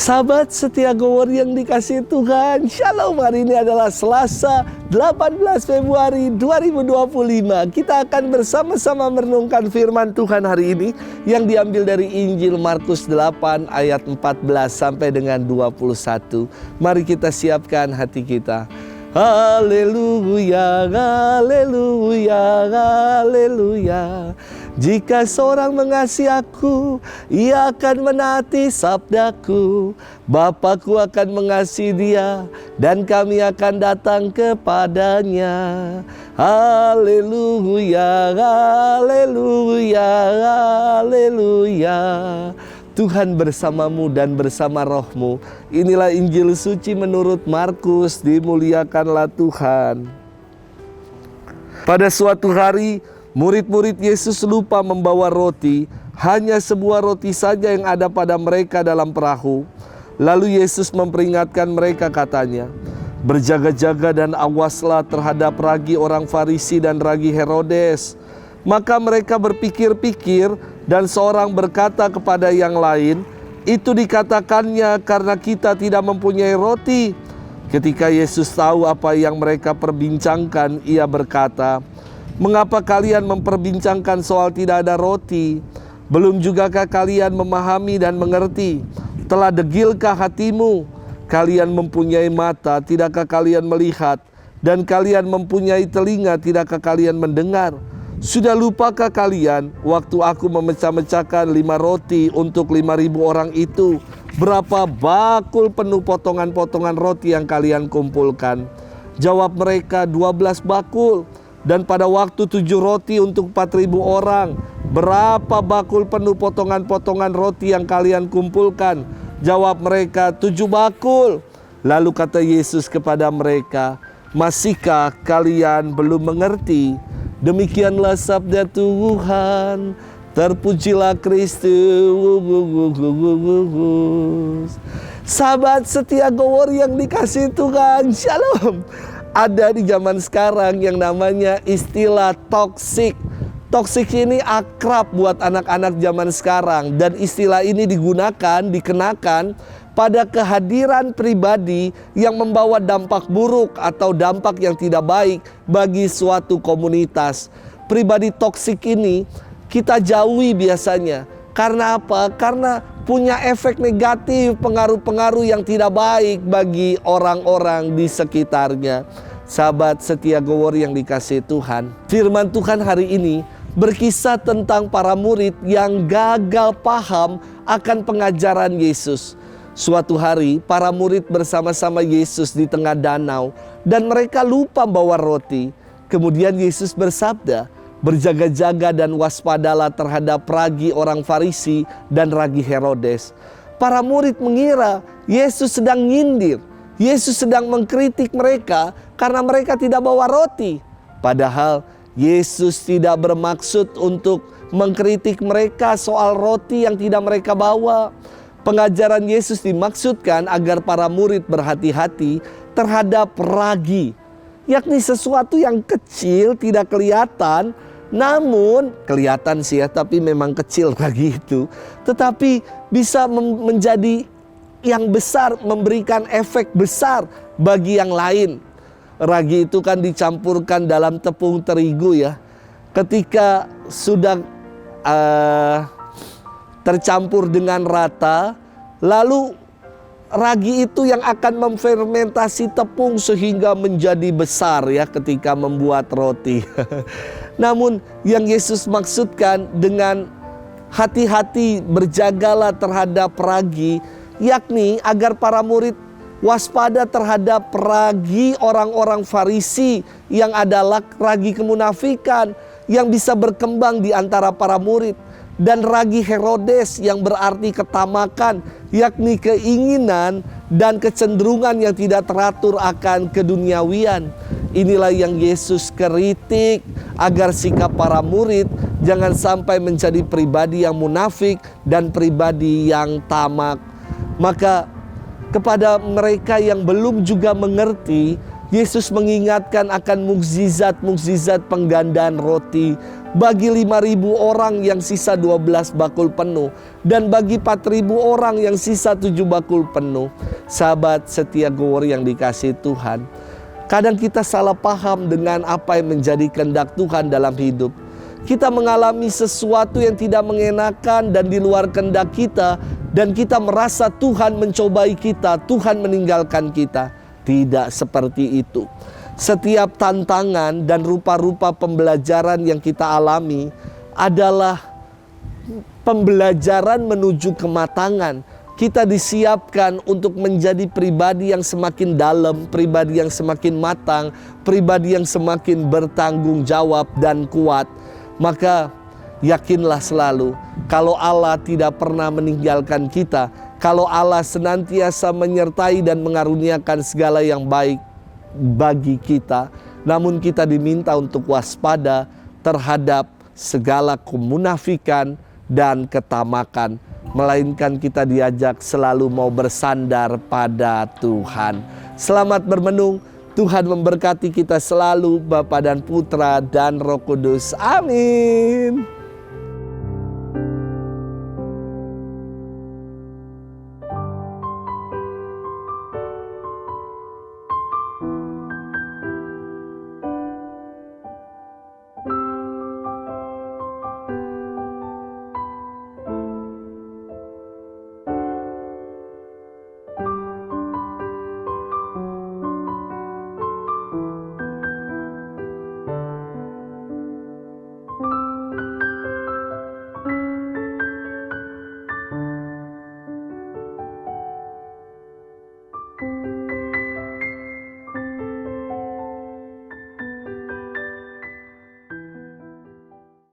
Sahabat setia Gowor yang dikasihi Tuhan, Shalom. Hari ini adalah Selasa 18 Februari 2025. Kita akan bersama-sama merenungkan firman Tuhan hari ini yang diambil dari Injil Markus 8 ayat 14 sampai dengan 21. Mari kita siapkan hati kita. Haleluya, haleluya, haleluya. Jika seorang mengasihi aku, ia akan menaati sabdaku. Bapakku akan mengasihi dia, dan kami akan datang kepadanya. Haleluya, haleluya, haleluya. Tuhan bersamamu dan bersama rohmu. Inilah Injil suci menurut Markus, dimuliakanlah Tuhan. Pada suatu hari, murid-murid Yesus lupa membawa roti, hanya sebuah roti saja yang ada pada mereka dalam perahu. Lalu Yesus memperingatkan mereka, katanya, "Berjaga-jaga dan awaslah terhadap ragi orang Farisi dan ragi Herodes." Maka mereka berpikir-pikir, dan seorang berkata kepada yang lain, "Itu dikatakannya karena kita tidak mempunyai roti." Ketika Yesus tahu apa yang mereka perbincangkan, ia berkata, "Mengapa kalian memperbincangkan soal tidak ada roti? Belum jugakah kalian memahami dan mengerti? Telah degilkah hatimu? Kalian mempunyai mata, tidakkah kalian melihat? Dan kalian mempunyai telinga, tidakkah kalian mendengar? Sudah lupakah kalian waktu aku memecah-mecahkan 5 roti untuk 5.000 orang itu? Berapa bakul penuh potongan-potongan roti yang kalian kumpulkan?" Jawab mereka, 12 bakul. "Dan pada waktu 7 roti untuk 4.000 orang, berapa bakul penuh potongan-potongan roti yang kalian kumpulkan?" Jawab mereka, 7 bakul. Lalu kata Yesus kepada mereka, "Masihkah kalian belum mengerti?" Demikianlah sabda Tuhan. Terpujilah Kristus. Sahabat setia Gowor yang dikasihi Tuhan, Shalom. Ada di zaman sekarang yang namanya istilah toksik. Toksik ini akrab buat anak-anak zaman sekarang. Dan istilah ini dikenakan pada kehadiran pribadi yang membawa dampak buruk atau dampak yang tidak baik bagi suatu komunitas. Pribadi toksik ini kita jauhi biasanya. Karena apa? Karena punya efek negatif, pengaruh-pengaruh yang tidak baik bagi orang-orang di sekitarnya. Sahabat setia Gowor yang dikasihi Tuhan, firman Tuhan hari ini berkisah tentang para murid yang gagal paham akan pengajaran Yesus. Suatu hari para murid bersama-sama Yesus di tengah danau dan mereka lupa bawa roti. Kemudian Yesus bersabda, "Berjaga-jaga dan waspadalah terhadap ragi orang Farisi dan ragi Herodes." Para murid mengira Yesus sedang nyindir. Yesus sedang mengkritik mereka karena mereka tidak bawa roti. Padahal Yesus tidak bermaksud untuk mengkritik mereka soal roti yang tidak mereka bawa. Pengajaran Yesus dimaksudkan agar para murid berhati-hati terhadap ragi, yakni sesuatu yang kecil, tidak kelihatan, namun kelihatan sih ya, tapi memang kecil ragi itu, tetapi bisa menjadi yang besar, memberikan efek besar bagi yang lain. Ragi itu kan dicampurkan dalam tepung terigu ya. Ketika sudah tercampur dengan rata, lalu ragi itu yang akan memfermentasi tepung sehingga menjadi besar ya ketika membuat roti. Namun yang Yesus maksudkan dengan hati-hati berjagalah terhadap ragi, yakni agar para murid waspada terhadap ragi orang-orang Farisi yang adalah ragi kemunafikan yang bisa berkembang di antara para murid, dan ragi Herodes yang berarti ketamakan, yakni keinginan dan kecenderungan yang tidak teratur akan keduniawian. Inilah yang Yesus kritik agar sikap para murid jangan sampai menjadi pribadi yang munafik dan pribadi yang tamak. Maka kepada mereka yang belum juga mengerti, Yesus mengingatkan akan mukjizat-mukjizat penggandaan roti, bagi 5.000 orang yang sisa 12 bakul penuh, dan bagi 4.000 orang yang sisa 7 bakul penuh. Sahabat setia Gowor yang dikasihi Tuhan, kadang kita salah paham dengan apa yang menjadi kehendak Tuhan dalam hidup. Kita mengalami sesuatu yang tidak mengenakan dan di luar kehendak kita, dan kita merasa Tuhan mencobai kita, Tuhan meninggalkan kita. Tidak seperti itu. Setiap tantangan dan rupa-rupa pembelajaran yang kita alami adalah pembelajaran menuju kematangan. Kita disiapkan untuk menjadi pribadi yang semakin dalam, pribadi yang semakin matang, pribadi yang semakin bertanggung jawab dan kuat. Maka yakinlah selalu, kalau Allah tidak pernah meninggalkan kita, kalau Allah senantiasa menyertai dan mengaruniakan segala yang baik bagi kita, namun kita diminta untuk waspada terhadap segala kemunafikan dan ketamakan, melainkan kita diajak selalu mau bersandar pada Tuhan. Selamat bermenung. Tuhan memberkati kita selalu, Bapa dan Putra dan Roh Kudus. Amin.